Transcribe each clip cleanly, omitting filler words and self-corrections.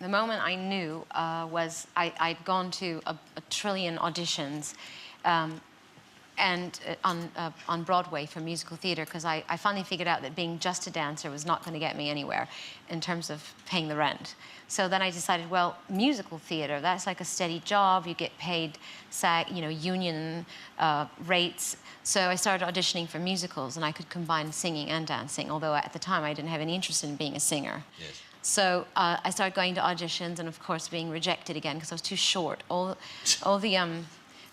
the moment I knew was I'd gone to a trillion auditions and on Broadway for musical theatre, because I finally figured out that being just a dancer was not going to get me anywhere in terms of paying the rent. So then I decided, well, musical theatre, that's like a steady job. You get paid, union rates. So I started auditioning for musicals, and I could combine singing and dancing, although at the time I didn't have any interest in being a singer. Yes. So I started going to auditions and, of course, being rejected again because I was too short. All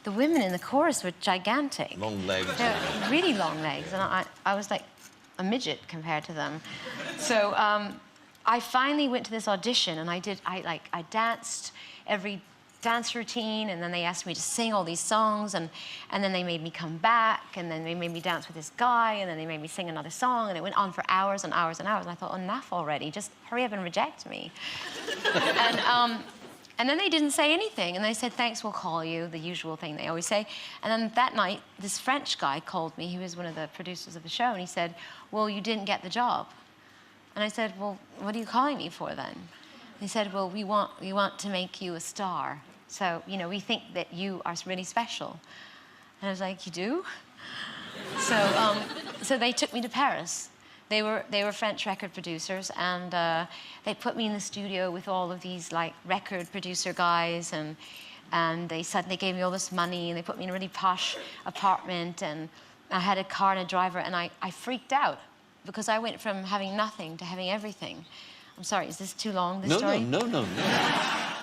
the women in the chorus were gigantic. Long legs. They're really long legs, and I was like a midget compared to them. So I finally went to this audition, and I danced every dance routine, and then they asked me to sing all these songs, and then they made me come back, and then they made me dance with this guy, and then they made me sing another song, and it went on for hours and hours and hours, and I thought, oh, enough already, just hurry up and reject me. And then they didn't say anything, and they said, thanks, we'll call you, the usual thing they always say. And then that night, this French guy called me. He was one of the producers of the show, and he said, well, you didn't get the job. And I said, well, what are you calling me for then? He said, well, we want to make you a star. So, we think that you are really special. And I was like, you do? So they took me to Paris. They were French record producers, and they put me in the studio with all of these record producer guys, and they suddenly gave me all this money, and they put me in a really posh apartment, and I had a car and a driver, and I freaked out because I went from having nothing to having everything. I'm sorry, is this too long, this story? No.